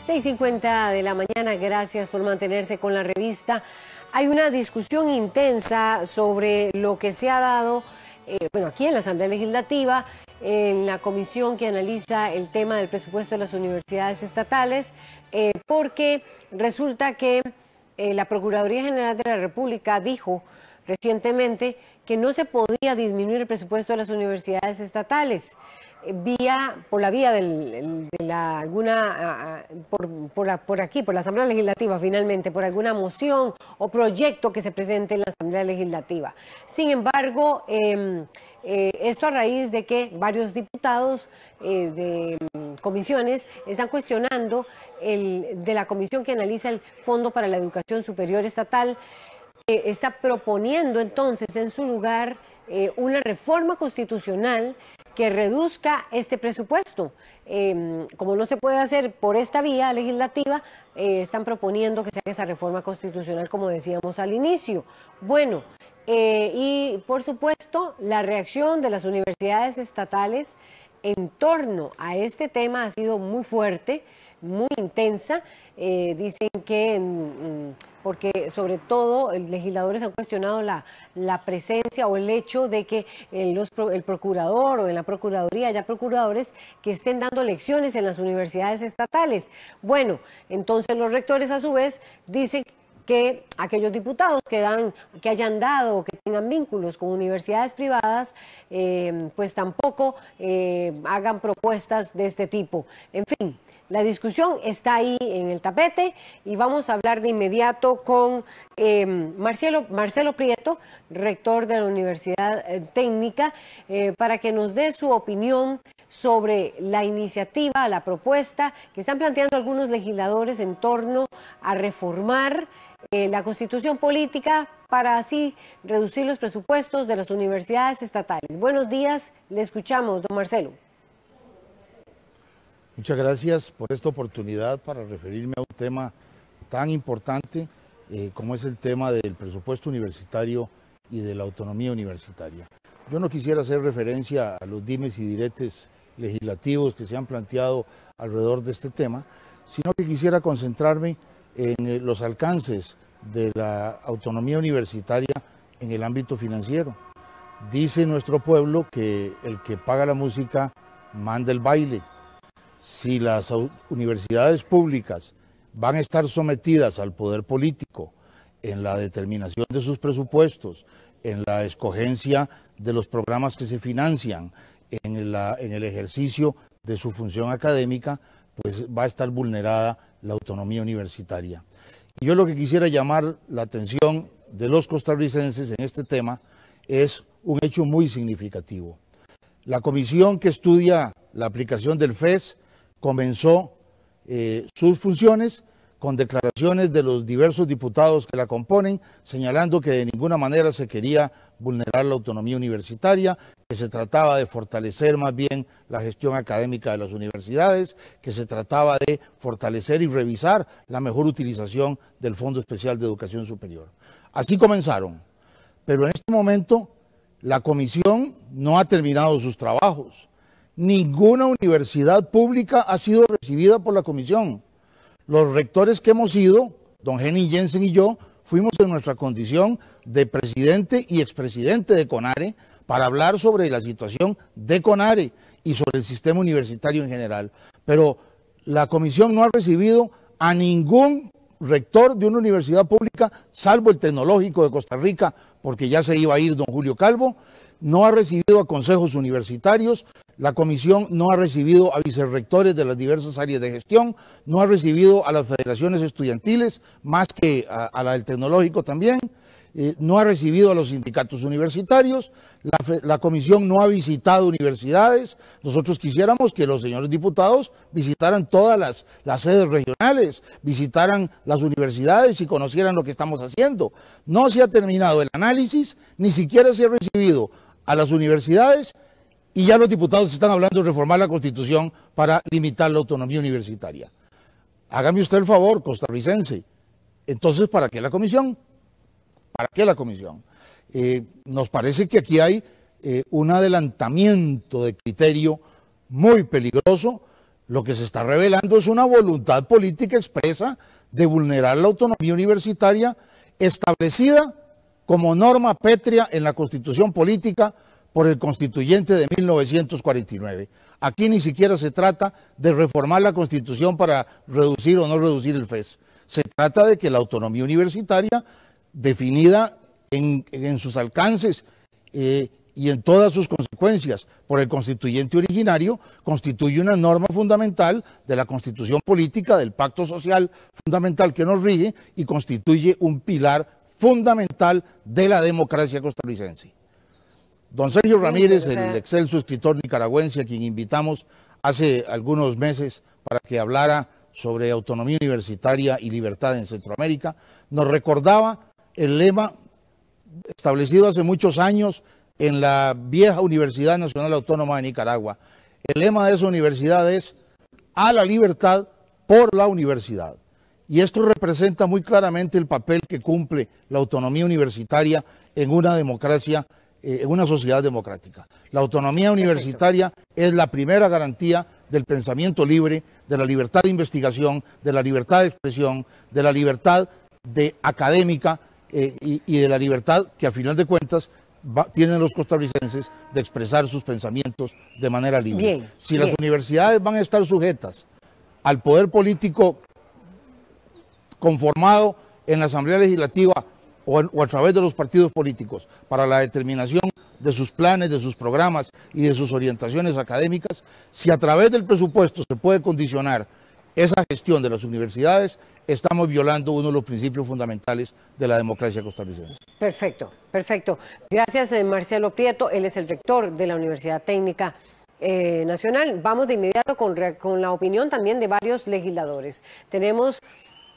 6:50 de la mañana, gracias por mantenerse con la revista. Hay una discusión intensa sobre lo que se ha dado, aquí en la Asamblea Legislativa, en la comisión que analiza el tema del presupuesto de las universidades estatales, porque resulta que la Procuraduría General de la República dijo recientemente que no se podía disminuir el presupuesto de las universidades estatales por la vía por la Asamblea Legislativa, finalmente, por alguna moción o proyecto que se presente en la Asamblea Legislativa. Sin embargo, esto a raíz de que varios diputados de comisiones están cuestionando de la comisión que analiza el Fondo para la Educación Superior Estatal, está proponiendo entonces en su lugar una reforma constitucional que reduzca este presupuesto. Como no se puede hacer por esta vía legislativa, están proponiendo que se haga esa reforma constitucional, como decíamos al inicio. Bueno, y por supuesto, la reacción de las universidades estatales en torno a este tema ha sido muy fuerte, muy intensa. Dicen que, porque sobre todo los legisladores han cuestionado la presencia o el hecho de que el procurador o en la procuraduría haya procuradores que estén dando lecciones en las universidades estatales. Bueno, entonces los rectores a su vez dicen que aquellos diputados que hayan dado o que tengan vínculos con universidades privadas, pues tampoco hagan propuestas de este tipo. En fin, la discusión está ahí en el tapete y vamos a hablar de inmediato con Marcelo Prieto, rector de la Universidad Técnica, para que nos dé su opinión sobre la iniciativa, la propuesta que están planteando algunos legisladores en torno a reformar la Constitución política para así reducir los presupuestos de las universidades estatales. Buenos días, le escuchamos, don Marcelo. Muchas gracias por esta oportunidad para referirme a un tema tan importante como es el tema del presupuesto universitario y de la autonomía universitaria. Yo no quisiera hacer referencia a los dimes y diretes legislativos que se han planteado alrededor de este tema, sino que quisiera concentrarme en los alcances de la autonomía universitaria en el ámbito financiero. Dice nuestro pueblo que el que paga la música manda el baile. Si las universidades públicas van a estar sometidas al poder político en la determinación de sus presupuestos, en la escogencia de los programas que se financian, en el ejercicio de su función académica, pues va a estar vulnerada la autonomía universitaria. Y yo lo que quisiera llamar la atención de los costarricenses en este tema es un hecho muy significativo. La comisión que estudia la aplicación del FES comenzó sus funciones con declaraciones de los diversos diputados que la componen, señalando que de ninguna manera se quería vulnerar la autonomía universitaria, que se trataba de fortalecer más bien la gestión académica de las universidades, que se trataba de fortalecer y revisar la mejor utilización del Fondo Especial de Educación Superior. Así comenzaron, pero en este momento la comisión no ha terminado sus trabajos. Ninguna universidad pública ha sido recibida por la comisión. Los rectores que hemos ido, don Henny Jensen y yo, fuimos en nuestra condición de presidente y expresidente de CONARE para hablar sobre la situación de CONARE y sobre el sistema universitario en general. Pero la comisión no ha recibido a ningún rector de una universidad pública, salvo el Tecnológico de Costa Rica, porque ya se iba a ir don Julio Calvo. No ha recibido a consejos universitarios, la comisión no ha recibido a vicerrectores de las diversas áreas de gestión, no ha recibido a las federaciones estudiantiles, más que a la del Tecnológico también, no ha recibido a los sindicatos universitarios, la comisión no ha visitado universidades. Nosotros quisiéramos que los señores diputados visitaran todas las sedes regionales, visitaran las universidades y conocieran lo que estamos haciendo. No se ha terminado el análisis, ni siquiera se ha recibido a las universidades y ya los diputados están hablando de reformar la Constitución para limitar la autonomía universitaria. Hágame usted el favor, costarricense. Entonces, ¿para qué la comisión? ¿Para qué la comisión? Nos parece que aquí hay un adelantamiento de criterio muy peligroso. Lo que se está revelando es una voluntad política expresa de vulnerar la autonomía universitaria establecida como norma pétrea en la Constitución política por el constituyente de 1949. Aquí ni siquiera se trata de reformar la Constitución para reducir o no reducir el FES. Se trata de que la autonomía universitaria, definida en sus alcances y en todas sus consecuencias por el constituyente originario, constituye una norma fundamental de la Constitución política, del pacto social fundamental que nos rige y constituye un pilar fundamental de la democracia costarricense. Don Sergio Ramírez, el excelso escritor nicaragüense, a quien invitamos hace algunos meses para que hablara sobre autonomía universitaria y libertad en Centroamérica, nos recordaba el lema establecido hace muchos años en la vieja Universidad Nacional Autónoma de Nicaragua. El lema de esa universidad es "a la libertad por la universidad". Y esto representa muy claramente el papel que cumple la autonomía universitaria en una democracia, en una sociedad democrática. La autonomía universitaria es la primera garantía del pensamiento libre, de la libertad de investigación, de la libertad de expresión, de la libertad académica y de la libertad que a final de cuentas tienen los costarricenses de expresar sus pensamientos de manera libre. Si las universidades van a estar sujetas al poder político conformado en la Asamblea Legislativa o a través de los partidos políticos para la determinación de sus planes, de sus programas y de sus orientaciones académicas, si a través del presupuesto se puede condicionar esa gestión de las universidades, estamos violando uno de los principios fundamentales de la democracia costarricense. Perfecto, perfecto. Gracias, Marcelo Prieto. Él es el rector de la Universidad Técnica Nacional. Vamos de inmediato con la opinión también de varios legisladores. Tenemos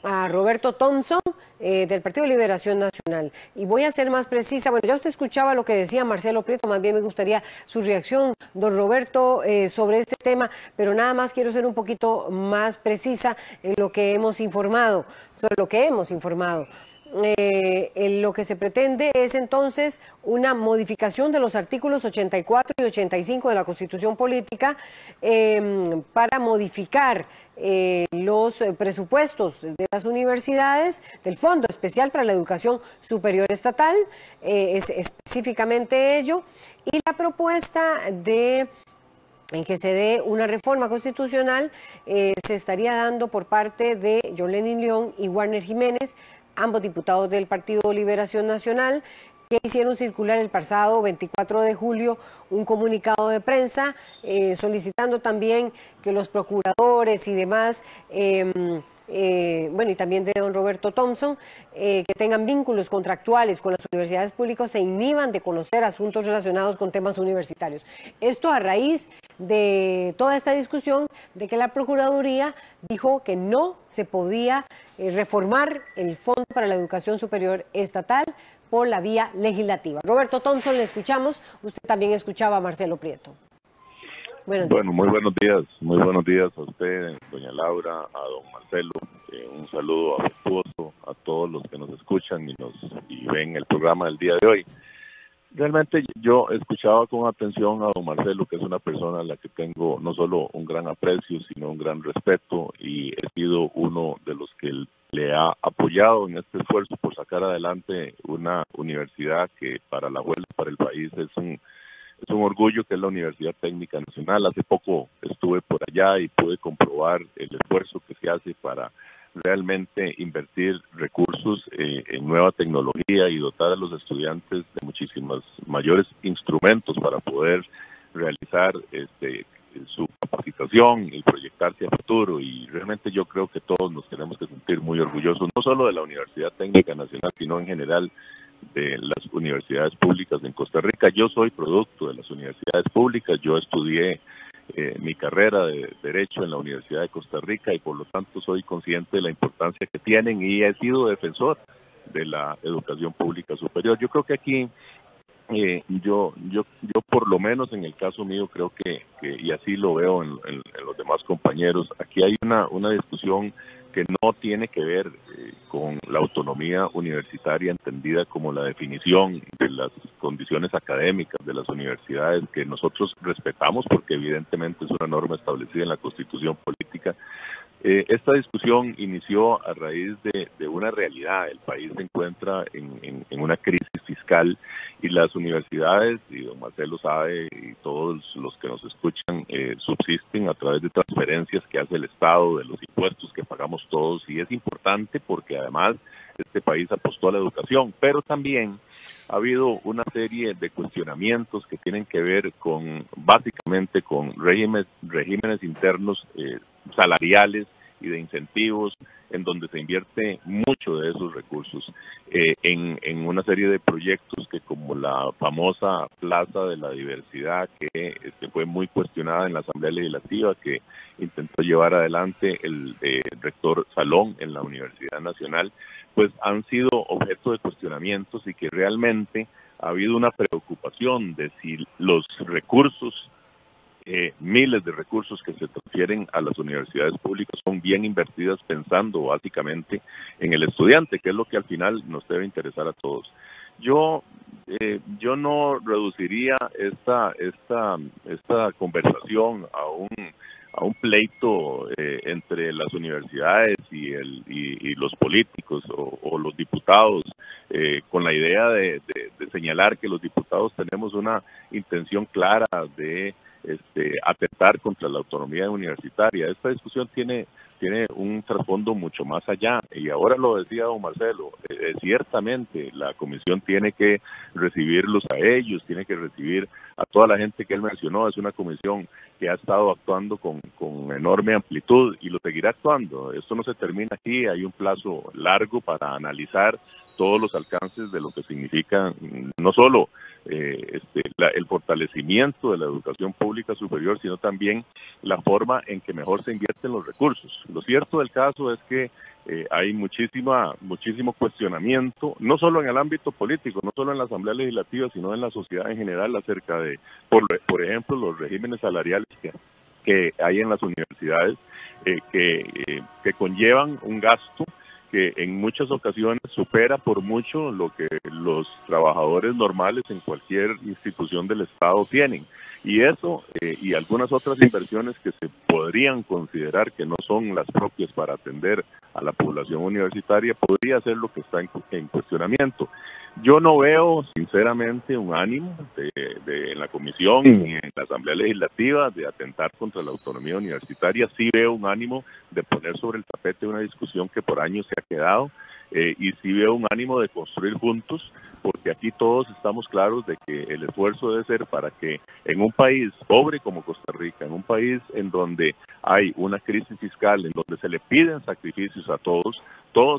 a Roberto Thompson del Partido de Liberación Nacional. Y voy a ser más precisa. Bueno, ya usted escuchaba lo que decía Marcelo Prieto, más bien me gustaría su reacción, don Roberto, sobre este tema, pero nada más quiero ser un poquito más precisa en lo que hemos informado, sobre lo que hemos informado. Lo que se pretende es entonces una modificación de los artículos 84 y 85 de la Constitución Política para modificar los presupuestos de las universidades, del Fondo Especial para la Educación Superior Estatal, es específicamente ello, y la propuesta en que se dé una reforma constitucional se estaría dando por parte de Yoleni León y Warner Jiménez, ambos diputados del Partido de Liberación Nacional, que hicieron circular el pasado 24 de julio un comunicado de prensa solicitando también que los procuradores y demás, bueno, y también de don Roberto Thompson, que tengan vínculos contractuales con las universidades públicas se inhiban de conocer asuntos relacionados con temas universitarios. Esto a raíz de toda esta discusión de que la Procuraduría dijo que no se podía reformar el Fondo para la Educación Superior Estatal por la vía legislativa. Roberto Thompson, le escuchamos. Usted también escuchaba a Marcelo Prieto. Bueno, muy buenos días a usted, doña Laura, a don Marcelo. Un saludo afectuoso a todos los que nos escuchan y ven el programa del día de hoy. Realmente yo escuchaba con atención a don Marcelo, que es una persona a la que tengo no solo un gran aprecio, sino un gran respeto, y he sido uno de los que le ha apoyado en este esfuerzo por sacar adelante una universidad que para la vuelta, para el país, es un orgullo, que es la Universidad Técnica Nacional. Hace poco estuve por allá y pude comprobar el esfuerzo que se hace para realmente invertir recursos en nueva tecnología y dotar a los estudiantes de muchísimos mayores instrumentos para poder realizar su capacitación y proyectarse a futuro. Y realmente yo creo que todos nos tenemos que sentir muy orgullosos, no solo de la Universidad Técnica Nacional, sino en general de las universidades públicas en Costa Rica. Yo soy producto de las universidades públicas, yo estudié mi carrera de Derecho en la Universidad de Costa Rica y por lo tanto soy consciente de la importancia que tienen y he sido defensor de la educación pública superior. Yo creo que aquí, yo por lo menos en el caso mío creo que y así lo veo en los demás compañeros, aquí hay una discusión que no tiene que ver con la autonomía universitaria entendida como la definición de las condiciones académicas de las universidades, que nosotros respetamos porque evidentemente es una norma establecida en la Constitución política. Esta discusión inició a raíz de una realidad. El país se encuentra en una crisis fiscal y las universidades, y don Marcelo sabe, y todos los que nos escuchan, subsisten a través de transferencias que hace el Estado, de los impuestos que pagamos todos, y es importante porque además este país apostó a la educación, pero también ha habido una serie de cuestionamientos que tienen que ver básicamente con regímenes internos salariales y de incentivos, en donde se invierte mucho de esos recursos en una serie de proyectos que, como la famosa Plaza de la Diversidad, que fue muy cuestionada en la Asamblea Legislativa, que intentó llevar adelante el rector Salón en la Universidad Nacional, pues han sido objeto de cuestionamientos y que realmente ha habido una preocupación de si los recursos, miles de recursos que se transfieren a las universidades públicas son bien invertidas, pensando básicamente en el estudiante, que es lo que al final nos debe interesar a todos. Yo no reduciría esta conversación a un pleito entre las universidades y los políticos o los diputados, con la idea de señalar que los diputados tenemos una intención clara de atentar contra la autonomía universitaria. Esta discusión tiene un trasfondo mucho más allá, y ahora lo decía don Marcelo, ciertamente la comisión tiene que recibirlos a ellos, tiene que recibir a toda la gente que él mencionó. Es una comisión que ha estado actuando con enorme amplitud y lo seguirá actuando. Esto no se termina aquí, hay un plazo largo para analizar todos los alcances de lo que significa no solo el fortalecimiento de la educación pública superior, sino también la forma en que mejor se invierten los recursos. Lo cierto del caso es que hay muchísimo cuestionamiento, no solo en el ámbito político, no solo en la Asamblea Legislativa, sino en la sociedad en general, acerca de, por ejemplo, los regímenes salariales que hay en las universidades, que conllevan un gasto que en muchas ocasiones supera por mucho lo que los trabajadores normales en cualquier institución del Estado tienen. Y eso y algunas otras inversiones que se podrían considerar que no son las propias para atender a la población universitaria, podría ser lo que está en cuestionamiento. Yo no veo, sinceramente, un ánimo en la Comisión ni en la Asamblea Legislativa de atentar contra la autonomía universitaria. Sí veo un ánimo de poner sobre el tapete una discusión que por años se ha quedado, y sí veo un ánimo de construir juntos, porque aquí todos estamos claros de que el esfuerzo debe ser para que en un país pobre como Costa Rica, en un país en donde hay una crisis fiscal, en donde se le piden sacrificios a todos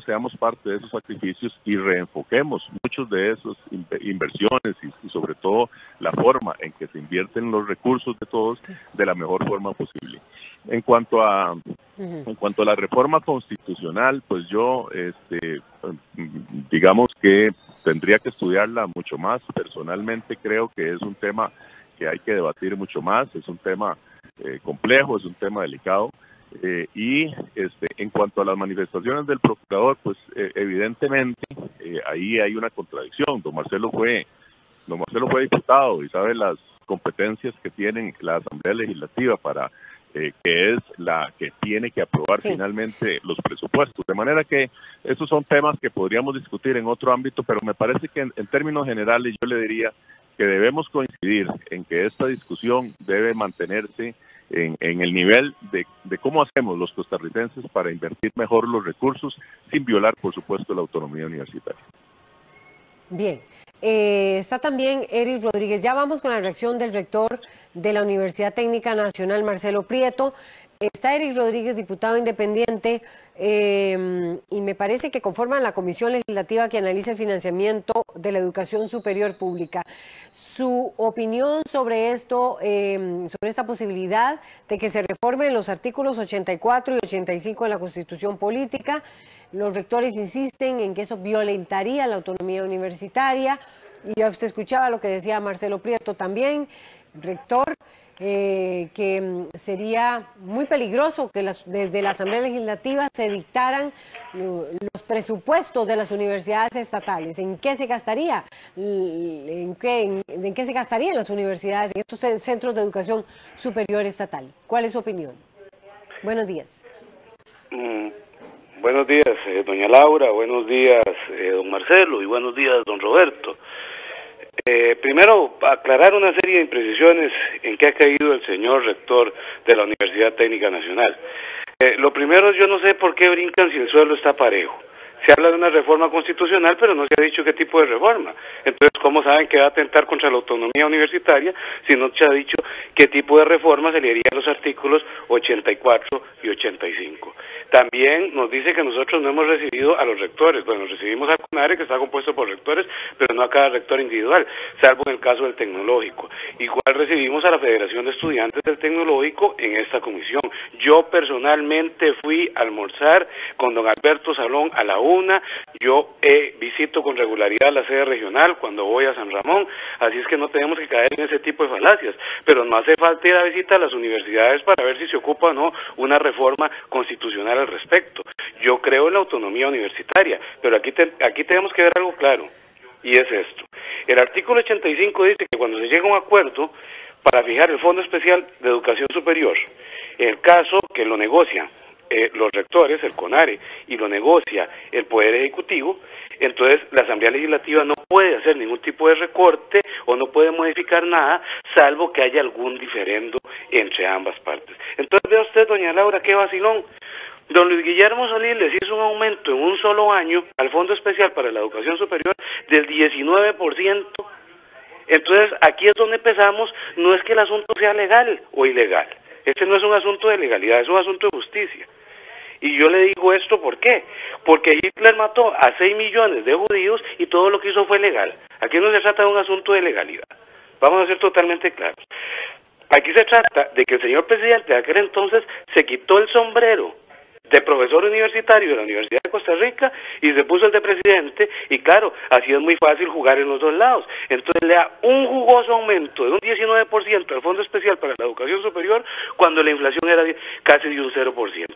seamos parte de esos sacrificios y reenfoquemos muchos de esas inversiones y sobre todo la forma en que se invierten los recursos de todos de la mejor forma posible. En cuanto a la reforma constitucional, pues yo digamos que tendría que estudiarla mucho más. Personalmente creo que es un tema que hay que debatir mucho más, es un tema complejo, es un tema delicado. Y en cuanto a las manifestaciones del procurador, pues evidentemente ahí hay una contradicción. Don Marcelo fue diputado y sabe las competencias que tiene la Asamblea Legislativa para que es la que tiene que aprobar finalmente los presupuestos. De manera que esos son temas que podríamos discutir en otro ámbito, pero me parece que en términos generales yo le diría que debemos coincidir en que esta discusión debe mantenerse en el nivel de cómo hacemos los costarricenses para invertir mejor los recursos sin violar, por supuesto, la autonomía universitaria. Bien. Está también Eric Rodríguez. Ya vamos con la reacción del rector de la Universidad Técnica Nacional, Marcelo Prieto. Está Eric Rodríguez, diputado independiente, y me parece que conforman la comisión legislativa que analiza el financiamiento de la educación superior pública. Su opinión sobre esto, sobre esta posibilidad de que se reformen los artículos 84 y 85 de la Constitución Política. Los rectores insisten en que eso violentaría la autonomía universitaria. Y ya usted escuchaba lo que decía Marcelo Prieto también, rector. que sería muy peligroso que desde la Asamblea Legislativa se dictaran los presupuestos de las universidades estatales. ¿En qué se gastaría? ¿En qué se gastarían las universidades, en estos centros de educación superior estatal? ¿Cuál es su opinión? Buenos días. Buenos días, doña Laura, buenos días, don Marcelo, y buenos días, don Roberto. Primero, aclarar una serie de imprecisiones en que ha caído el señor rector de la Universidad Técnica Nacional. Lo primero, yo no sé por qué brincan si el suelo está parejo. Se habla de una reforma constitucional, pero no se ha dicho qué tipo de reforma. Entonces, ¿cómo saben que va a atentar contra la autonomía universitaria si no se ha dicho qué tipo de reforma se le haría a los artículos 84 y 85? También nos dice que nosotros no hemos recibido a los rectores. Bueno, recibimos al CONARE, que está compuesto por rectores, pero no a cada rector individual, salvo en el caso del Tecnológico. Igual recibimos a la Federación de Estudiantes del Tecnológico en esta comisión. Yo personalmente fui a almorzar con don Alberto Salón a la 1, yo visito con regularidad la sede regional cuando voy a San Ramón, así es que no tenemos que caer en ese tipo de falacias, pero no hace falta ir a visitar a las universidades para ver si se ocupa o no una reforma constitucional al respecto. Yo creo en la autonomía universitaria, pero aquí tenemos que ver algo claro, y es esto. El artículo 85 dice que cuando se llega a un acuerdo para fijar el Fondo Especial de Educación Superior, en el caso que lo negocian los rectores, el CONARE, y lo negocia el Poder Ejecutivo, entonces la Asamblea Legislativa no puede hacer ningún tipo de recorte o no puede modificar nada, salvo que haya algún diferendo entre ambas partes. Entonces vea usted, doña Laura, qué vacilón. Don Luis Guillermo Solís les hizo un aumento en un solo año al Fondo Especial para la Educación Superior del 19%. Entonces aquí es donde empezamos, no es que el asunto sea legal o ilegal. Este no es un asunto de legalidad, es un asunto de justicia. Y yo le digo esto, ¿por qué? Porque Hitler mató a 6 millones de judíos y todo lo que hizo fue legal. Aquí no se trata de un asunto de legalidad. Vamos a ser totalmente claros. Aquí se trata de que el señor presidente de aquel entonces se quitó el sombrero de profesor universitario de la Universidad de Costa Rica y se puso el de presidente, y claro, así es muy fácil jugar en los dos lados. Entonces le da un jugoso aumento de un 19% al Fondo Especial para la Educación Superior cuando la inflación era casi de un 0%.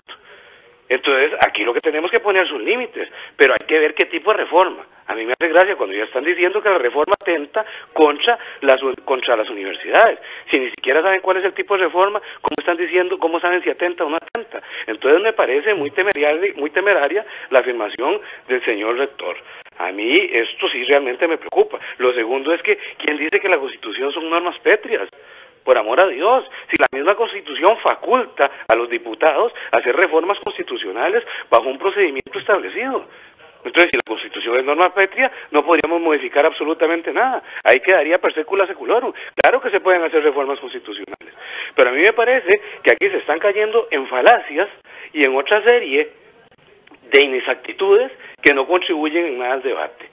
Entonces, aquí lo que tenemos que poner son límites, pero hay que ver qué tipo de reforma. A mí me hace gracia cuando ya están diciendo que la reforma atenta contra las universidades. Si ni siquiera saben cuál es el tipo de reforma, ¿cómo están diciendo, cómo saben si atenta o no atenta? Entonces me parece muy temeraria la afirmación del señor rector. A mí esto sí realmente me preocupa. Lo segundo es que, ¿quién dice que la Constitución son normas pétreas? Por amor a Dios, si la misma Constitución faculta a los diputados a hacer reformas constitucionales bajo un procedimiento establecido. Entonces, si la Constitución es norma pétrea, no podríamos modificar absolutamente nada. Ahí quedaría per secula seculorum. Claro que se pueden hacer reformas constitucionales. Pero a mí me parece que aquí se están cayendo en falacias y en otra serie de inexactitudes que no contribuyen en nada al debate.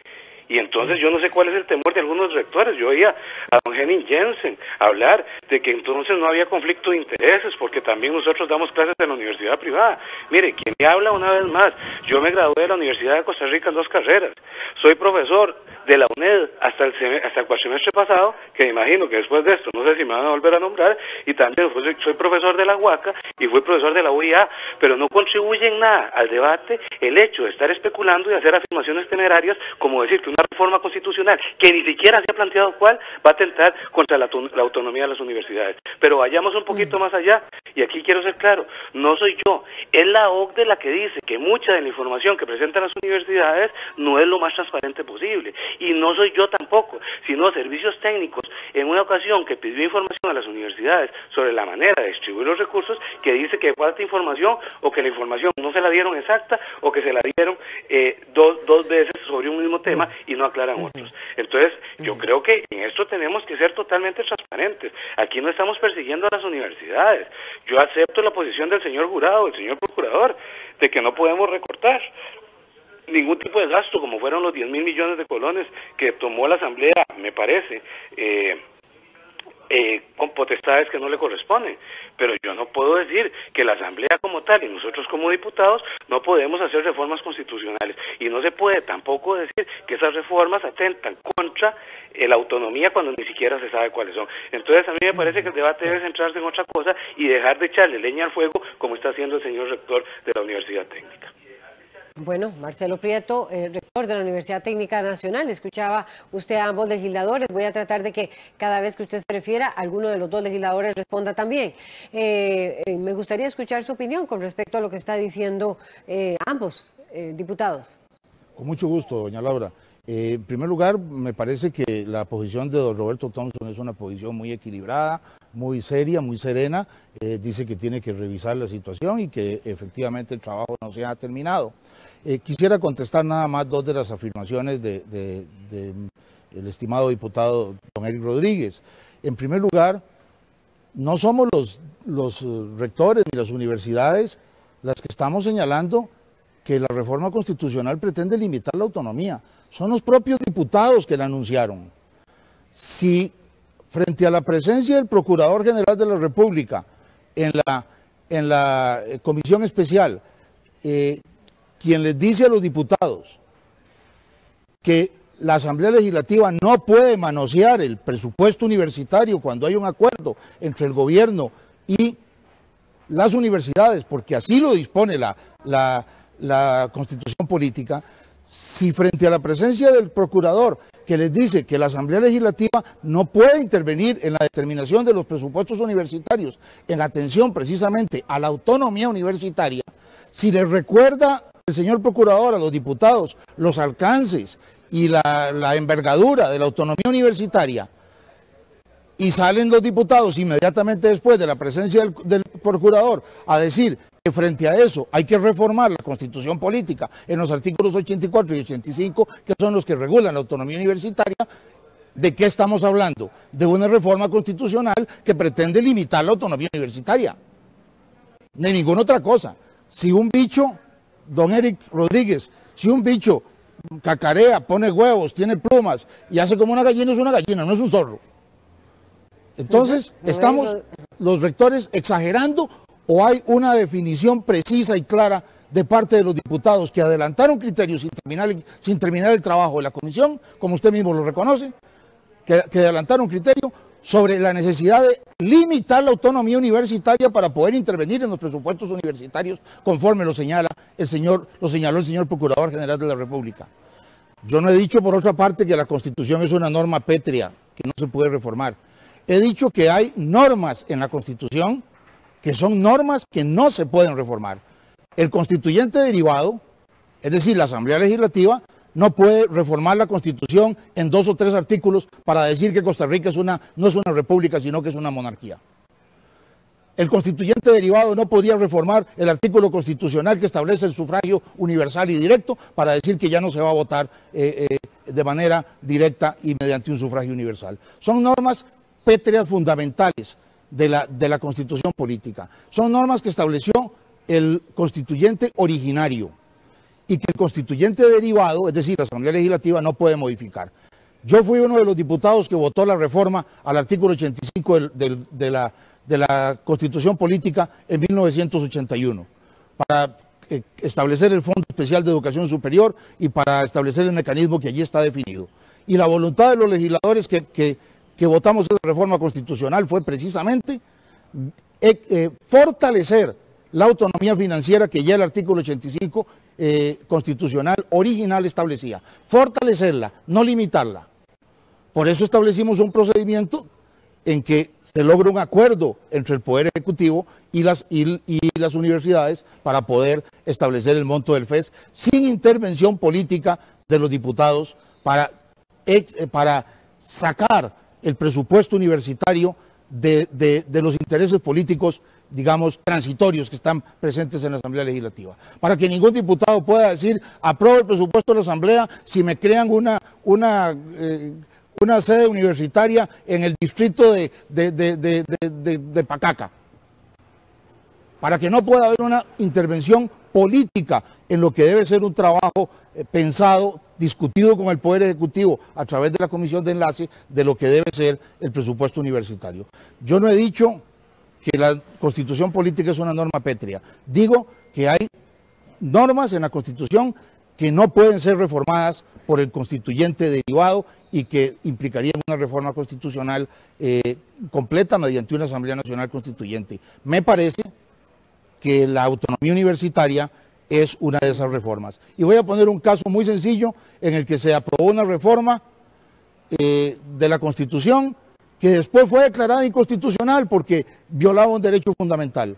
Y entonces yo no sé cuál es el temor de algunos rectores. Yo oía a don Henning Jensen hablar de que entonces no había conflicto de intereses porque también nosotros damos clases en la universidad privada. Mire, quien me habla una vez más, yo me gradué de la Universidad de Costa Rica en 2 carreras. Soy profesor de la UNED hasta el cuatrimestre pasado, que me imagino que después de esto, no sé si me van a volver a nombrar, y también soy profesor de la UACA y fui profesor de la UIA, pero no contribuye en nada al debate el hecho de estar especulando y hacer afirmaciones temerarias como decir que una reforma constitucional que ni siquiera se ha planteado cuál va a atentar contra la autonomía de las universidades. Pero vayamos un poquito más allá, y aquí quiero ser claro, no soy yo, es la OCDE la que dice que mucha de la información que presentan las universidades no es lo más transparente posible, y no soy yo tampoco, sino servicios técnicos en una ocasión que pidió información a las universidades sobre la manera de distribuir los recursos, que dice que falta información o que la información no se la dieron exacta o que se la dieron dos veces sobre un mismo tema y no aclaran otros. Entonces, yo creo que en esto tenemos que ser totalmente transparentes. Aquí no estamos persiguiendo a las universidades. Yo acepto la posición del señor jurado, del señor procurador, de que no podemos recortar ningún tipo de gasto, como fueron los 10.000 millones de colones que tomó la Asamblea, me parece, con potestades que no le corresponden. Pero yo no puedo decir que la Asamblea como tal y nosotros como diputados no podemos hacer reformas constitucionales. Y no se puede tampoco decir que esas reformas atentan contra la autonomía cuando ni siquiera se sabe cuáles son. Entonces a mí me parece que el debate debe centrarse en otra cosa y dejar de echarle leña al fuego como está haciendo el señor rector de la Universidad Técnica. Bueno, Marcelo Prieto, rector de la Universidad Técnica Nacional, escuchaba usted a ambos legisladores. Voy a tratar de que cada vez que usted se refiera, alguno de los dos legisladores responda también. Me gustaría escuchar su opinión con respecto a lo que está diciendo ambos diputados. Con mucho gusto, doña Laura. En primer lugar, me parece que la posición de don Roberto Thompson es una posición muy equilibrada, muy seria, muy serena. Dice que tiene que revisar la situación y que efectivamente el trabajo no se ha terminado. Quisiera contestar nada más dos de las afirmaciones del estimado diputado don Eric Rodríguez. En primer lugar, no somos los rectores ni las universidades las que estamos señalando que la reforma constitucional pretende limitar la autonomía. Son los propios diputados que la anunciaron. Si frente a la presencia del Procurador General de la República en la comisión especial, quien les dice a los diputados que la Asamblea Legislativa no puede manosear el presupuesto universitario cuando hay un acuerdo entre el gobierno y las universidades, porque así lo dispone la Constitución Política, si frente a la presencia del procurador que les dice que la Asamblea Legislativa no puede intervenir en la determinación de los presupuestos universitarios en atención precisamente a la autonomía universitaria, si les recuerda el señor procurador a los diputados los alcances y la envergadura de la autonomía universitaria, y salen los diputados inmediatamente después de la presencia del procurador a decir que frente a eso hay que reformar la Constitución Política en los artículos 84 y 85, que son los que regulan la autonomía universitaria, ¿de qué estamos hablando? De una reforma constitucional que pretende limitar la autonomía universitaria. Ni ninguna otra cosa. Si un bicho, don Eric Rodríguez, si un bicho cacarea, pone huevos, tiene plumas y hace como una gallina, es una gallina, no es un zorro. Entonces, ¿estamos los rectores exagerando o hay una definición precisa y clara de parte de los diputados que adelantaron criterios sin terminar el trabajo de la comisión, como usted mismo lo reconoce, que adelantaron criterio sobre la necesidad de limitar la autonomía universitaria para poder intervenir en los presupuestos universitarios, conforme lo señaló el señor Procurador General de la República? Yo no he dicho, por otra parte, que la Constitución es una norma pétrea que no se puede reformar. He dicho que hay normas en la Constitución que son normas que no se pueden reformar. El constituyente derivado, es decir, la Asamblea Legislativa, no puede reformar la Constitución en 2 o 3 artículos para decir que Costa Rica no es una república, sino que es una monarquía. El constituyente derivado no podría reformar el artículo constitucional que establece el sufragio universal y directo para decir que ya no se va a votar de manera directa y mediante un sufragio universal. Son normas pétreas fundamentales de la Constitución Política. Son normas que estableció el constituyente originario y que el constituyente derivado, es decir, la Asamblea Legislativa, no puede modificar. Yo fui uno de los diputados que votó la reforma al artículo 85 de la Constitución Política en 1981 para establecer el Fondo Especial de Educación Superior y para establecer el mecanismo que allí está definido. Y la voluntad de los legisladores que votamos esa reforma constitucional fue precisamente fortalecer la autonomía financiera que ya el artículo 85 constitucional original establecía. Fortalecerla, no limitarla. Por eso establecimos un procedimiento en que se logra un acuerdo entre el Poder Ejecutivo y las universidades para poder establecer el monto del FES sin intervención política de los diputados para sacar el presupuesto universitario de los intereses políticos, digamos, transitorios que están presentes en la Asamblea Legislativa. Para que ningún diputado pueda decir, apruebo el presupuesto de la Asamblea si me crean una sede universitaria en el distrito de Pacaca. Para que no pueda haber una intervención política en lo que debe ser un trabajo pensado discutido con el Poder Ejecutivo a través de la Comisión de Enlace de lo que debe ser el presupuesto universitario. Yo no he dicho que la Constitución política es una norma pétrea. Digo que hay normas en la Constitución que no pueden ser reformadas por el constituyente derivado y que implicarían una reforma constitucional completa mediante una Asamblea Nacional Constituyente. Me parece que la autonomía universitaria es una de esas reformas. Y voy a poner un caso muy sencillo en el que se aprobó una reforma de la Constitución que después fue declarada inconstitucional porque violaba un derecho fundamental.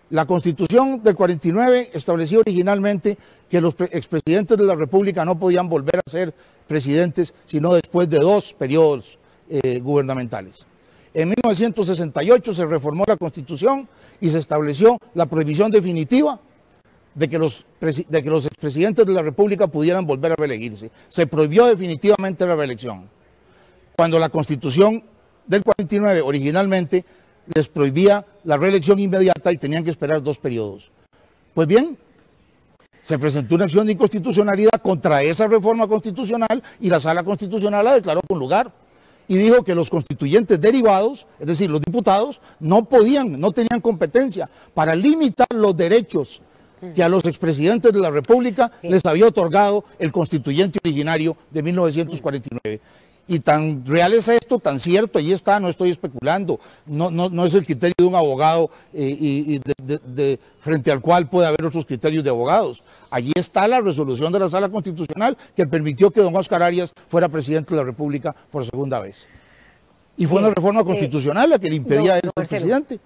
La Constitución del 49 establecía originalmente que los expresidentes de la República no podían volver a ser presidentes sino después de 2 periodos gubernamentales. En 1968 se reformó la Constitución y se estableció la prohibición definitiva de que los expresidentes de la República pudieran volver a reelegirse. Se prohibió definitivamente la reelección. Cuando la Constitución del 49 originalmente les prohibía la reelección inmediata y tenían que esperar 2 periodos. Pues bien, se presentó una acción de inconstitucionalidad contra esa reforma constitucional y la Sala Constitucional la declaró con lugar y dijo que los constituyentes derivados, es decir, los diputados, no tenían competencia para limitar los derechos que a los expresidentes de la República les había otorgado el constituyente originario de 1949. Y tan real es esto, tan cierto, ahí está, no estoy especulando, no es el criterio de un abogado frente al cual puede haber otros criterios de abogados. Allí está la resolución de la Sala Constitucional que permitió que don Óscar Arias fuera presidente de la República por 2ª vez. Y fue una reforma constitucional la que le impedía a él ser presidente,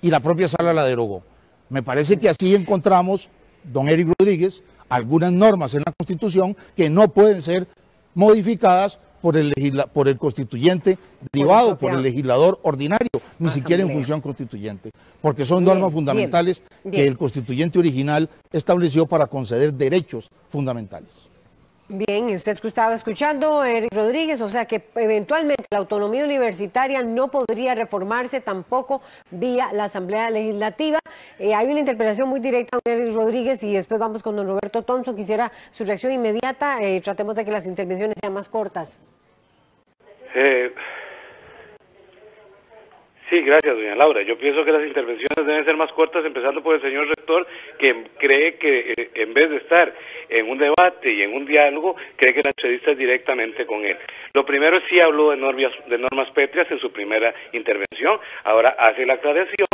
y la propia Sala la derogó. Me parece que así encontramos, don Eric Rodríguez, algunas normas en la Constitución que no pueden ser modificadas por el constituyente derivado, por el legislador ordinario, ni siquiera en función constituyente, porque son normas fundamentales que el constituyente original estableció para conceder derechos fundamentales. Bien, y usted estaba escuchando, Eric Rodríguez, o sea que eventualmente la autonomía universitaria no podría reformarse tampoco vía la Asamblea Legislativa. Hay una interpelación muy directa a Eric Rodríguez y después vamos con don Roberto Thompson. Quisiera su reacción inmediata, tratemos de que las intervenciones sean más cortas. Sí, gracias, doña Laura. Yo pienso que las intervenciones deben ser más cortas, empezando por el señor rector, que cree que en vez de estar en un debate y en un diálogo, cree que la entrevista es directamente con él. Lo primero es sí habló de normas pétreas en su primera intervención, ahora hace la aclaración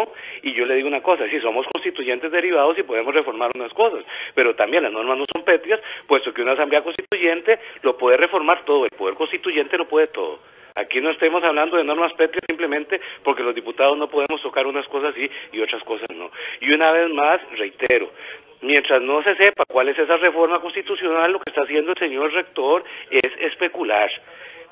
y yo le digo una cosa, sí, somos constituyentes derivados y podemos reformar unas cosas, pero también las normas no son pétreas, puesto que una asamblea constituyente lo puede reformar todo, el poder constituyente lo puede todo. Aquí no estemos hablando de normas pétreas simplemente porque los diputados no podemos tocar unas cosas sí y otras cosas no. Y una vez más, reitero, mientras no se sepa cuál es esa reforma constitucional, lo que está haciendo el señor rector es especular,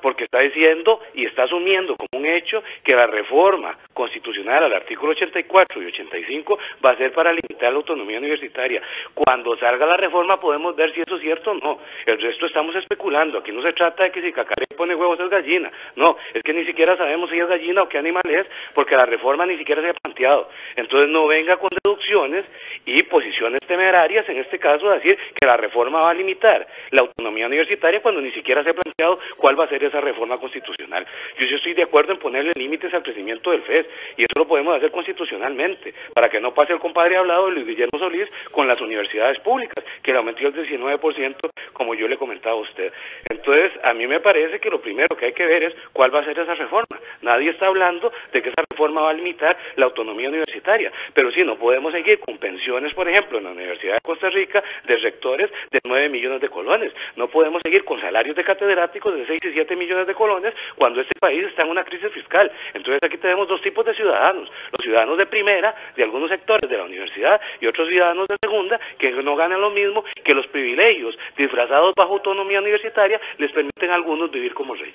porque está diciendo y está asumiendo como un hecho que la reforma constitucional al artículo 84 y 85 va a ser para limitar la autonomía universitaria. Cuando salga la reforma podemos ver si eso es cierto o no. El resto estamos especulando. Aquí no se trata de que si Cacaré pone huevos es gallina. No, es que ni siquiera sabemos si es gallina o qué animal es, porque la reforma ni siquiera se ha planteado. Entonces no venga con deducciones y posiciones temerarias, en este caso, decir que la reforma va a limitar la autonomía universitaria cuando ni siquiera se ha planteado cuál va a ser esa reforma constitucional. Yo sí estoy de acuerdo en ponerle límites al crecimiento del FES, y eso lo podemos hacer constitucionalmente, para que no pase el compadre hablado de Luis Guillermo Solís con las universidades públicas, que le aumentó el 19%, como yo le comentaba a usted. Entonces, a mí me parece que lo primero que hay que ver es cuál va a ser esa reforma. Nadie está hablando de que esa reforma va a limitar la autonomía universitaria, pero sí, no podemos seguir con pensiones, por ejemplo, en la Universidad de Costa Rica, de rectores de 9 millones de colones. No podemos seguir con salarios de catedráticos de 6 y 7 millones de colones cuando este país está en una crisis fiscal. Entonces aquí tenemos dos tipos de ciudadanos: los ciudadanos de primera, de algunos sectores de la universidad, y otros ciudadanos de segunda, que no ganan lo mismo, que los privilegios disfrazados bajo autonomía universitaria les permiten a algunos vivir como reyes.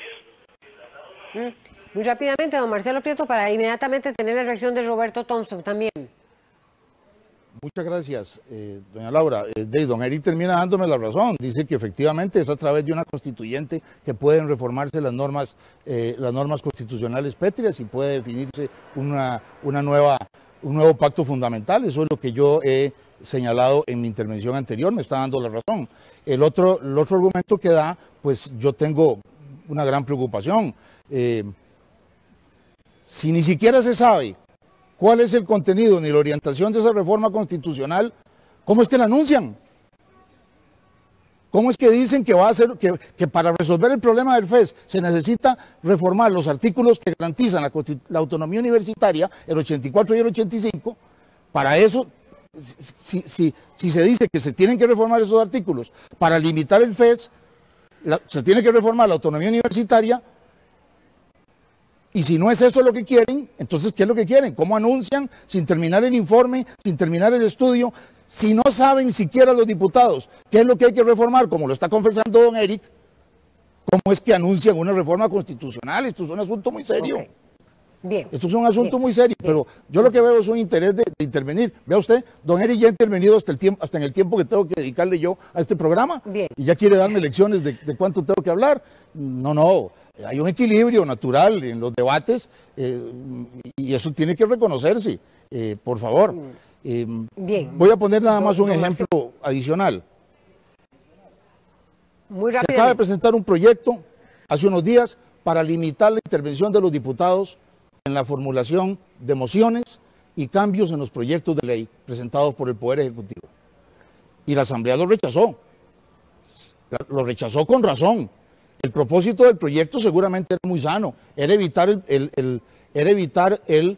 Muy rápidamente, don Marcelo Prieto, para inmediatamente tener la reacción de Roberto Thompson también. Muchas gracias, doña Laura. Don Eric termina dándome la razón. Dice que efectivamente es a través de una constituyente que pueden reformarse las normas constitucionales pétreas y puede definirse un nuevo pacto fundamental. Eso es lo que yo he señalado en mi intervención anterior, me está dando la razón. El otro argumento que da, pues yo tengo una gran preocupación. Si ni siquiera se sabe cuál es el contenido ni la orientación de esa reforma constitucional, ¿cómo es que la anuncian? ¿Cómo es que dicen que va a ser que para resolver el problema del FES se necesita reformar los artículos que garantizan la autonomía universitaria, el 84 y el 85? Para eso, si se dice que se tienen que reformar esos artículos para limitar el FES, se tiene que reformar la autonomía universitaria. Y si no es eso lo que quieren, entonces ¿qué es lo que quieren? ¿Cómo anuncian sin terminar el informe, sin terminar el estudio? Si no saben siquiera los diputados qué es lo que hay que reformar, como lo está confesando don Eric, ¿cómo es que anuncian una reforma constitucional? Esto es un asunto muy serio. Okay. Bien. Esto es un asunto muy serio, pero yo lo que veo es un interés de intervenir. Vea usted, don Eric ya ha intervenido hasta en el tiempo que tengo que dedicarle yo a este programa. Bien. Y ya quiere darme lecciones de cuánto tengo que hablar. No, hay un equilibrio natural en los debates y eso tiene que reconocerse, por favor. Bien. Voy a poner nada más un ejemplo adicional. Muy rápidamente. Se acaba de presentar un proyecto hace unos días para limitar la intervención de los diputados en la formulación de mociones y cambios en los proyectos de ley presentados por el Poder Ejecutivo. Y la Asamblea lo rechazó. Lo rechazó con razón. El propósito del proyecto seguramente era muy sano, era evitar el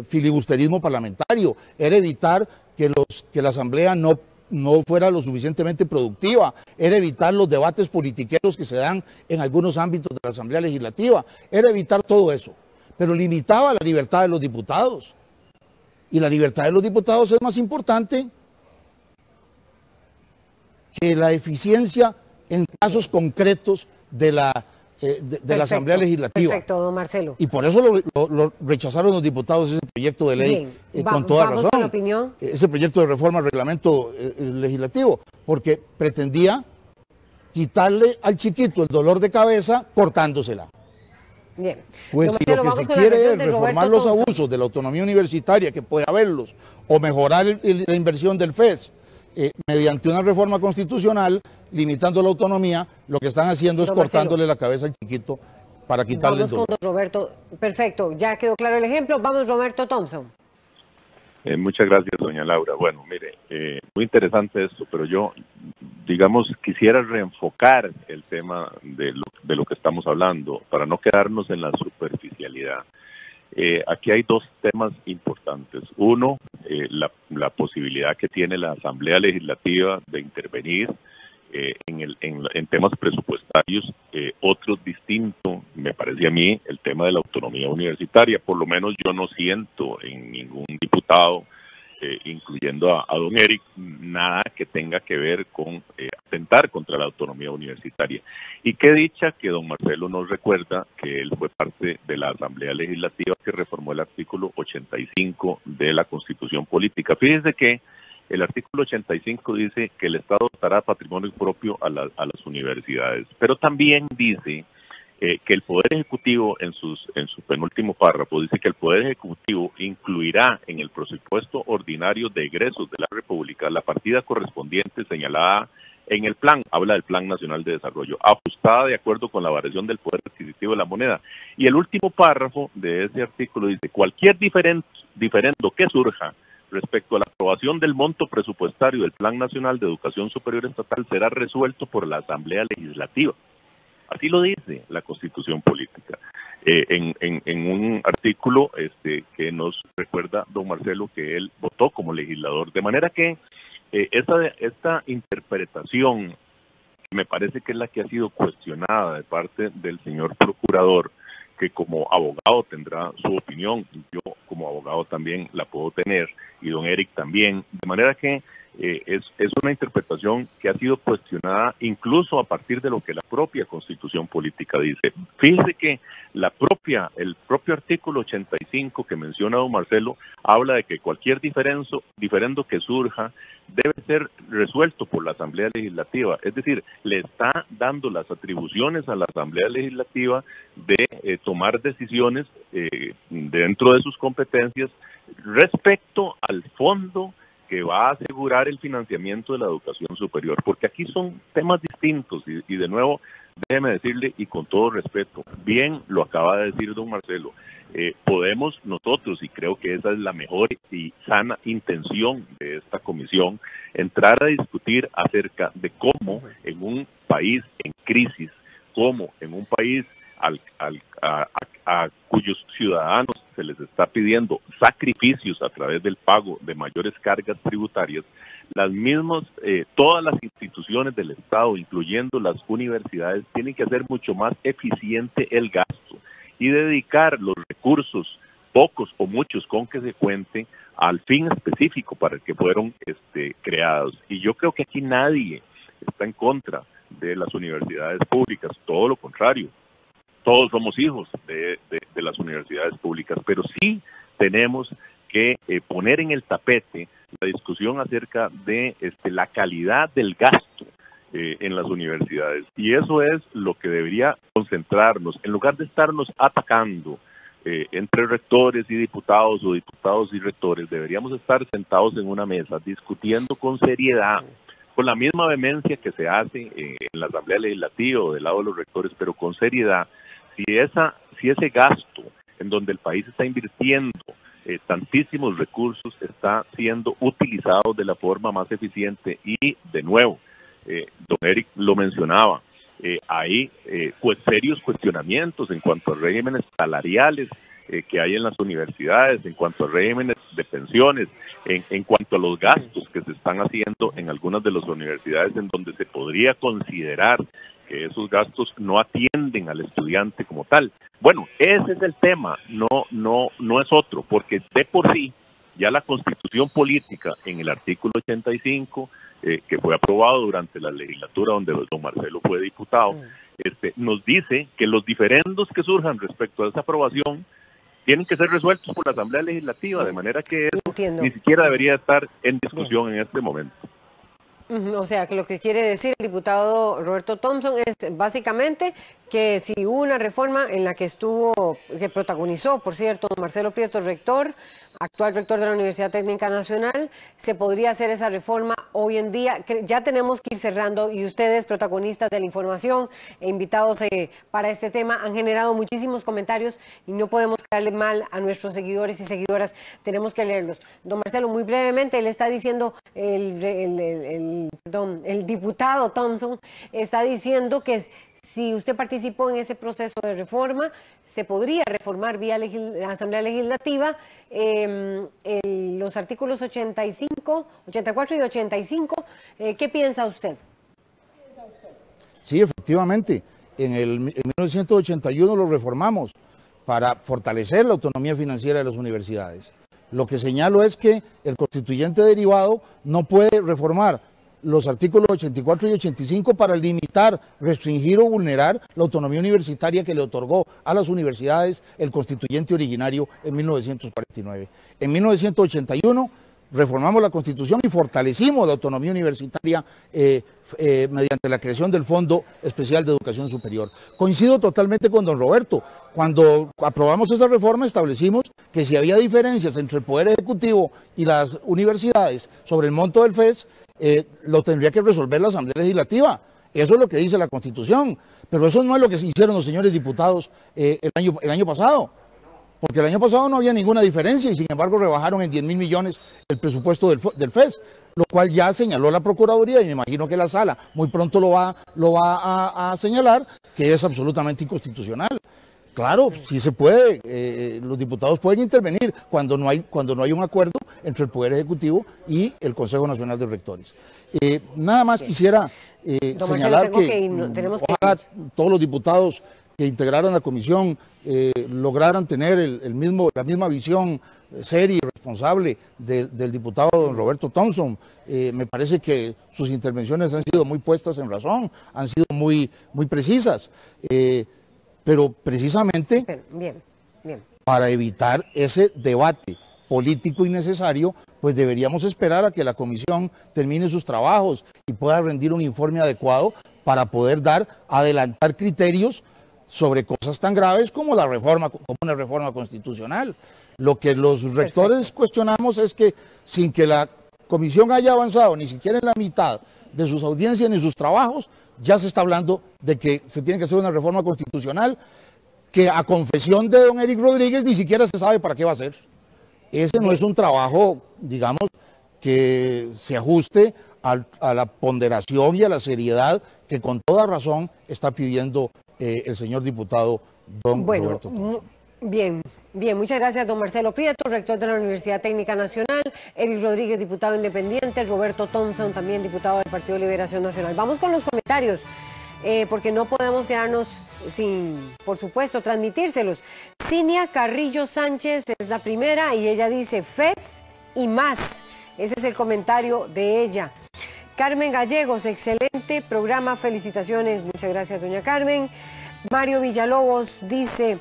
filibusterismo parlamentario, era evitar que la Asamblea no fuera lo suficientemente productiva, era evitar los debates politiqueros que se dan en algunos ámbitos de la Asamblea Legislativa, era evitar todo eso, pero limitaba la libertad de los diputados. Y la libertad de los diputados es más importante que la eficiencia en casos concretos de la Asamblea Legislativa. Perfecto, don Marcelo. Y por eso lo rechazaron los diputados ese proyecto de ley. Con toda razón. Con la opinión. Ese proyecto de reforma al reglamento legislativo, porque pretendía quitarle al chiquito el dolor de cabeza cortándosela. Bien. Pues si lo que se quiere es reformar los abusos de la autonomía universitaria, que puede haberlos, o mejorar la inversión del FES, mediante una reforma constitucional, limitando la autonomía, lo que están haciendo es cortándole la cabeza al chiquito para quitarle el dolor. Vamos con don Roberto. Perfecto, ya quedó claro el ejemplo. Vamos, Roberto Thompson. Muchas gracias, doña Laura. Bueno, mire, muy interesante esto, pero yo, digamos, quisiera reenfocar el tema de lo que estamos hablando, para no quedarnos en la superficialidad. Aquí hay dos temas importantes. Uno, la posibilidad que tiene la Asamblea Legislativa de intervenir en temas presupuestarios. Otro distinto, me parece a mí, el tema de la autonomía universitaria. Por lo menos yo no siento en ningún diputado, incluyendo a don Eric, nada que tenga que ver con atentar contra la autonomía universitaria. Y qué dicha que don Marcelo nos recuerda que él fue parte de la Asamblea Legislativa que reformó el artículo 85 de la Constitución Política. Fíjese que el artículo 85 dice que el Estado dotará patrimonio propio a las universidades, pero también dice que el Poder Ejecutivo, en su penúltimo párrafo, dice que el Poder Ejecutivo incluirá en el presupuesto ordinario de egresos de la República la partida correspondiente señalada en el plan, habla del Plan Nacional de Desarrollo, ajustada de acuerdo con la variación del poder adquisitivo de la moneda. Y el último párrafo de ese artículo dice: cualquier diferendo que surja respecto a la aprobación del monto presupuestario del Plan Nacional de Educación Superior Estatal será resuelto por la Asamblea Legislativa. Así lo dice la Constitución Política, en un artículo que nos recuerda don Marcelo que él votó como legislador. De manera que esta interpretación, me parece que es la que ha sido cuestionada de parte del señor procurador, que como abogado tendrá su opinión, yo como abogado también la puedo tener, y don Eric también, de manera que es una interpretación que ha sido cuestionada incluso a partir de lo que la propia Constitución Política dice. Fíjese que el propio artículo 85 que menciona don Marcelo habla de que cualquier diferendo que surja debe ser resuelto por la Asamblea Legislativa, es decir, le está dando las atribuciones a la Asamblea Legislativa de tomar decisiones dentro de sus competencias respecto al fondo que va a asegurar el financiamiento de la educación superior, porque aquí son temas distintos y de nuevo, déjeme decirle y con todo respeto, bien lo acaba de decir don Marcelo, podemos nosotros, y creo que esa es la mejor y sana intención de esta comisión, entrar a discutir acerca de cómo en un país en crisis, cómo en un país a cuyos ciudadanos se les está pidiendo sacrificios a través del pago de mayores cargas tributarias, las mismas, todas las instituciones del Estado, incluyendo las universidades, tienen que hacer mucho más eficiente el gasto y dedicar los recursos, pocos o muchos con que se cuente, al fin específico para el que fueron creados. Y yo creo que aquí nadie está en contra de las universidades públicas, todo lo contrario. Todos somos hijos de las universidades públicas, pero sí tenemos que poner en el tapete la discusión acerca de la calidad del gasto en las universidades. Y eso es lo que debería concentrarnos, en lugar de estarnos atacando entre rectores y diputados o diputados y rectores, deberíamos estar sentados en una mesa discutiendo con seriedad, con la misma vehemencia que se hace en la Asamblea Legislativa o del lado de los rectores, pero con seriedad. Si ese gasto en donde el país está invirtiendo tantísimos recursos está siendo utilizado de la forma más eficiente y, de nuevo, don Eric lo mencionaba, hay serios cuestionamientos en cuanto a regímenes salariales que hay en las universidades, en cuanto a regímenes de pensiones, en cuanto a los gastos que se están haciendo en algunas de las universidades en donde se podría considerar que esos gastos no atienden al estudiante como tal. Bueno, ese es el tema, no es otro, porque de por sí ya la Constitución Política en el artículo 85, que fue aprobado durante la legislatura donde don Marcelo fue diputado, nos dice que los diferendos que surjan respecto a esa aprobación tienen que ser resueltos por la Asamblea Legislativa, de manera que eso ni siquiera debería estar en discusión en este momento. O sea, que lo que quiere decir el diputado Roberto Thompson es básicamente que si hubo una reforma en la que protagonizó, por cierto, Marcelo Prieto, rector, actual rector de la Universidad Técnica Nacional, se podría hacer esa reforma hoy en día. Ya tenemos que ir cerrando y ustedes, protagonistas de la información e invitados para este tema, han generado muchísimos comentarios y no podemos quedarle mal a nuestros seguidores y seguidoras, tenemos que leerlos. Don Marcelo, muy brevemente, le está diciendo el diputado Thompson, está diciendo que si usted participó en ese proceso de reforma, se podría reformar vía Asamblea Legislativa los artículos 85, 84 y 85. ¿Qué piensa usted? Sí, efectivamente. En 1981 lo reformamos para fortalecer la autonomía financiera de las universidades. Lo que señalo es que el constituyente derivado no puede reformar los artículos 84 y 85 para limitar, restringir o vulnerar la autonomía universitaria que le otorgó a las universidades el constituyente originario en 1949. En 1981 reformamos la Constitución y fortalecimos la autonomía universitaria mediante la creación del Fondo Especial de Educación Superior. Coincido totalmente con don Roberto. Cuando aprobamos esa reforma establecimos que si había diferencias entre el Poder Ejecutivo y las universidades sobre el monto del FES, lo tendría que resolver la Asamblea Legislativa. Eso es lo que dice la Constitución. Pero eso no es lo que hicieron los señores diputados el año pasado. Porque el año pasado no había ninguna diferencia y sin embargo rebajaron en 10.000 millones el presupuesto del FES, lo cual ya señaló la Procuraduría y me imagino que la Sala muy pronto lo va a señalar, que es absolutamente inconstitucional. Claro, sí se puede, los diputados pueden intervenir cuando no hay un acuerdo entre el Poder Ejecutivo y el Consejo Nacional de Rectores. Nada más quisiera señalar que ojalá todos los diputados que integraron la comisión lograran tener la misma visión seria y responsable del diputado don Roberto Thompson. Me parece que sus intervenciones han sido muy puestas en razón, han sido muy precisas. Pero precisamente para evitar ese debate político innecesario, pues deberíamos esperar a que la comisión termine sus trabajos y pueda rendir un informe adecuado para poder adelantar criterios sobre cosas tan graves como una reforma constitucional. Lo que los rectores cuestionamos es que sin que la comisión haya avanzado ni siquiera en la mitad de sus audiencias ni sus trabajos, ya se está hablando de que se tiene que hacer una reforma constitucional que a confesión de don Eric Rodríguez ni siquiera se sabe para qué va a ser. Ese no es un trabajo, digamos, que se ajuste a la ponderación y a la seriedad que con toda razón está pidiendo el señor diputado don Roberto Thompson. Bien, muchas gracias don Marcelo Prieto, rector de la Universidad Técnica Nacional, Eric Rodríguez, diputado independiente, Roberto Thompson, también diputado del Partido de Liberación Nacional. Vamos con los comentarios, porque no podemos quedarnos sin, por supuesto, transmitírselos. Cinia Carrillo Sánchez es la primera y ella dice FES y más. Ese es el comentario de ella. Carmen Gallegos, excelente programa, felicitaciones. Muchas gracias, doña Carmen. Mario Villalobos dice,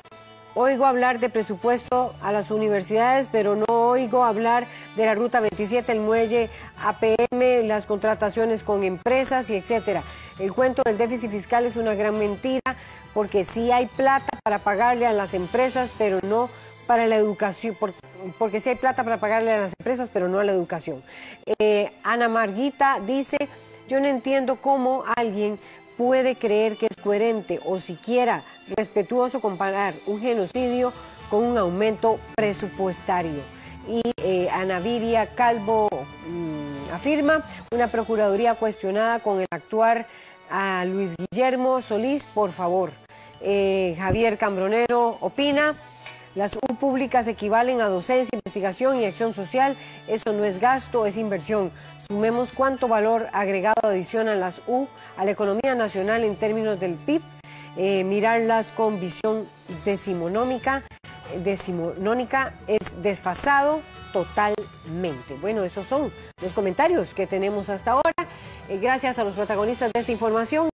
oigo hablar de presupuesto a las universidades, pero no oigo hablar de la Ruta 27, el muelle APM, las contrataciones con empresas y etcétera. El cuento del déficit fiscal es una gran mentira, porque sí hay plata para pagarle a las empresas, pero no para la educación, porque sí hay plata para pagarle a las empresas, pero no a la educación. Ana Marguita dice, yo no entiendo cómo alguien puede creer que es coherente o siquiera respetuoso comparar un genocidio con un aumento presupuestario. Y Ana Viria Calvo afirma, una procuraduría cuestionada con el actuar a Luis Guillermo Solís, por favor. Javier Cambronero opina, las U públicas equivalen a docencia, investigación y acción social. Eso no es gasto, es inversión. Sumemos cuánto valor agregado adicionan las U a la economía nacional en términos del PIB. Mirarlas con visión decimonónica es desfasado totalmente. Bueno, esos son los comentarios que tenemos hasta ahora. Gracias a los protagonistas de esta información.